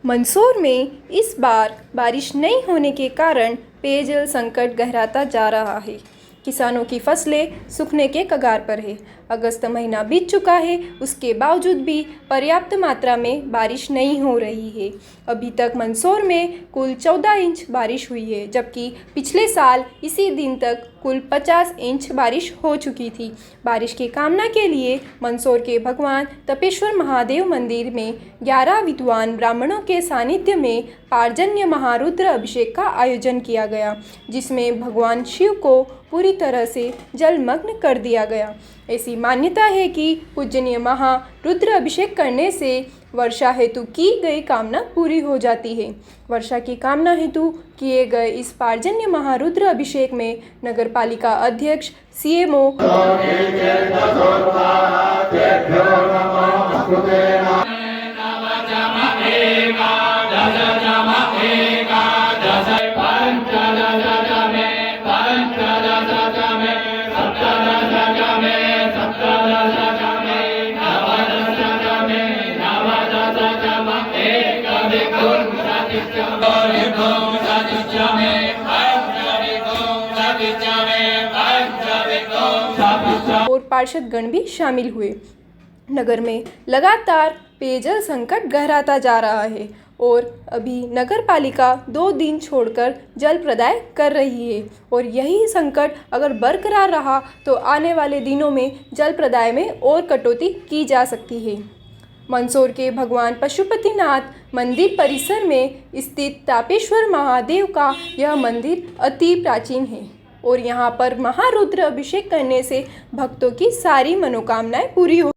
मंदसौर में इस बार बारिश नहीं होने के कारण पेयजल संकट गहराता जा रहा है। किसानों की फसलें सूखने के कगार पर है। अगस्त महीना बीत चुका है, उसके बावजूद भी पर्याप्त मात्रा में बारिश नहीं हो रही है। अभी तक मंदसौर में कुल 14 इंच बारिश हुई है, जबकि पिछले साल इसी दिन तक कुल 50 इंच बारिश हो चुकी थी। बारिश की कामना के लिए मंदसौर के भगवान तपेश्वर महादेव मंदिर में 11 विद्वान ब्राह्मणों के सानिध्य में पार्जन्य महारुद्र अभिषेक का आयोजन किया गया, जिसमें भगवान शिव को पूरी तरह से जलमग्न कर दिया गया। ऐसी मान्यता है कि पूजनीय महारुद्र अभिषेक करने से वर्षा हेतु की गई कामना पूरी हो जाती है। वर्षा की कामना हेतु किए गए इस पार्जन्य महारुद्र अभिषेक में नगर पालिका अध्यक्ष CMO और पार्षदगण भी शामिल हुए। नगर में लगातार पेयजल संकट गहराता जा रहा है और अभी नगर पालिका 2 दिन छोड़कर जल प्रदाय कर रही है और यही संकट अगर बरकरार रहा तो आने वाले दिनों में जल प्रदाय में और कटौती की जा सकती है। मंदसौर के भगवान पशुपतिनाथ मंदिर परिसर में स्थित तापेश्वर महादेव का यह मंदिर अति प्राचीन है और यहाँ पर महारुद्र अभिषेक करने से भक्तों की सारी मनोकामनाएं पूरी हो।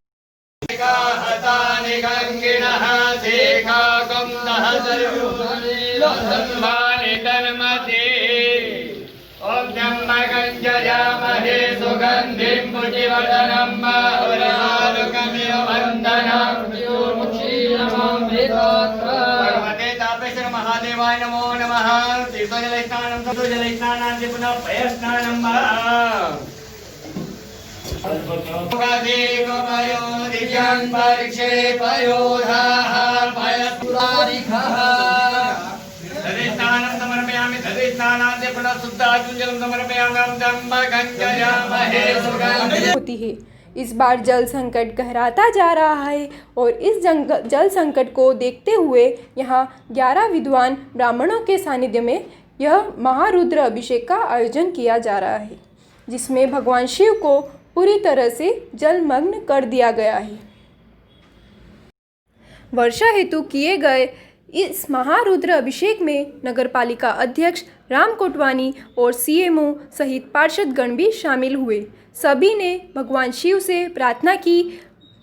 महादेवाय नमो नमः। तीर्थजलस्नानं सप्तजलस्नानान्ते पुनः पयस्नानं समर्पयामि। तदेस्नानान्ते पुनः शुद्धात्मजलं समर्पयामि। होती है। इस बार जल संकट गहराता जा रहा है और इस जल संकट को देखते हुए यहाँ 11 विद्वान ब्राह्मणों के सानिध्य में यह महारुद्र अभिषेक का आयोजन किया जा रहा है, जिसमें भगवान शिव को पूरी तरह से जलमग्न कर दिया गया है। वर्षा हेतु किए गए इस महारुद्र अभिषेक में नगरपालिका अध्यक्ष राम कोटवानी और CMO सहित पार्षदगण भी शामिल हुए। सभी ने भगवान शिव से प्रार्थना की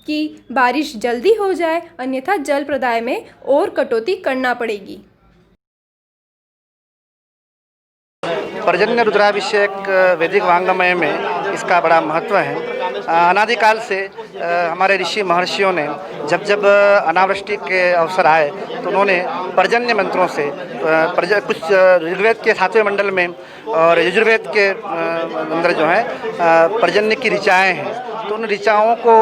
कि बारिश जल्दी हो जाए, अन्यथा जल प्रदाय में और कटौती करना पड़ेगी। पर्जन्य रुद्राभिषेक वैदिक वांग्मय में इसका बड़ा महत्व है। अनादिकाल से हमारे ऋषि महर्षियों ने जब जब अनावृष्टि के अवसर आए तो उन्होंने पर्जन्य मंत्रों से कुछ ऋग्वेद के 7वें मंडल में और यजुर्वेद के अंदर जो है पर्जन्य की ऋचाएँ हैं, तो उन ऋचाओं को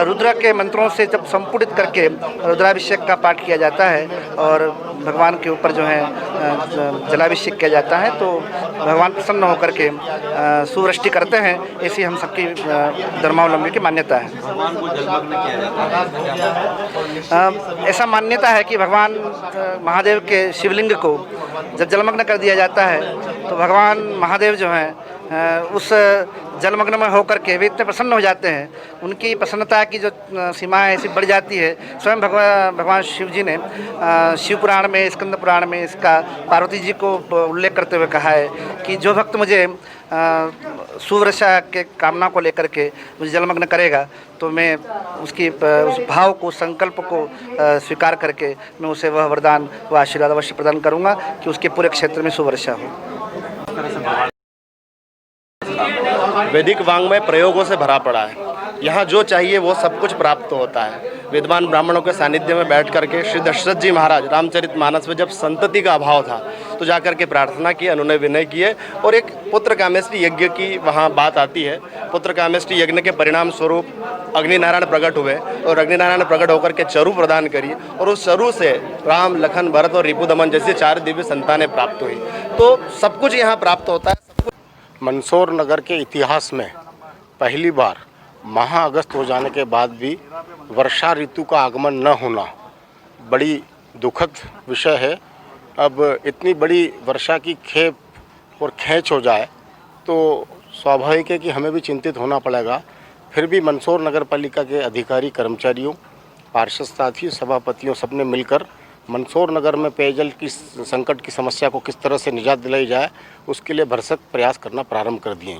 रुद्र के मंत्रों से जब संपुटित करके रुद्राभिषेक का पाठ किया जाता है और भगवान के ऊपर जो है जलाभिषेक किया जाता है तो भगवान प्रसन्न होकर के सुवृष्टि करते हैं। ऐसी हम सबकी धर्मावलंबी की मान्यता है। भगवान को जलमग्न किया जाता है। ऐसा मान्यता है कि भगवान महादेव के शिवलिंग को जब जलमग्न कर दिया जाता है तो भगवान महादेव जो हैं उस जलमग्न में होकर के वे इतने प्रसन्न हो जाते हैं, उनकी प्रसन्नता की जो सीमाएँ ऐसी बढ़ जाती है। स्वयं भगवान शिव जी ने शिव पुराण में, स्कंद पुराण में इसका पार्वती जी को उल्लेख करते हुए कहा है कि जो भक्त मुझे सुवर्षा के कामना को लेकर के मुझे जलमग्न करेगा तो मैं उसकी उस भाव को, संकल्प को स्वीकार करके मैं उसे वह वरदान व आशीर्वाद अवश्य प्रदान करूँगा कि उसके पूरे क्षेत्र में सुवर्षा हो। वैदिक वांग्मय प्रयोगों से भरा पड़ा है। यहाँ जो चाहिए वो सब कुछ प्राप्त होता है। विद्वान ब्राह्मणों के सानिध्य में बैठ करके श्री दशरथ जी महाराज रामचरितमानस में जब संतति का अभाव था तो जाकर के प्रार्थना की, अनुनय विनय किए और एक पुत्र कामेष्टि यज्ञ की वहाँ बात आती है। पुत्र कामेष्टि यज्ञ के परिणाम स्वरूप अग्नि नारायण प्रकट हुए और अग्नि नारायण प्रकट होकर के चरु प्रदान करी और उस चरु से राम, लखन, भरत और रिपुदमन जैसे 4 दिव्य संतानें प्राप्त हुई। तो सब कुछ यहाँ प्राप्त होता है। मंदसौर नगर के इतिहास में पहली बार महाअगस्त हो जाने के बाद भी वर्षा ऋतु का आगमन न होना बड़ी दुखद विषय है। अब इतनी बड़ी वर्षा की खेप और खींच हो जाए तो स्वाभाविक है कि हमें भी चिंतित होना पड़ेगा। फिर भी मंदसौर नगर पालिका के अधिकारी, कर्मचारियों, पार्षद साथियों, सभापतियों सबने मिलकर मंदसौर नगर में पेयजल की संकट की समस्या को किस तरह से निजात दिलाई जाए उसके लिए भरसक प्रयास करना प्रारंभ कर दिए।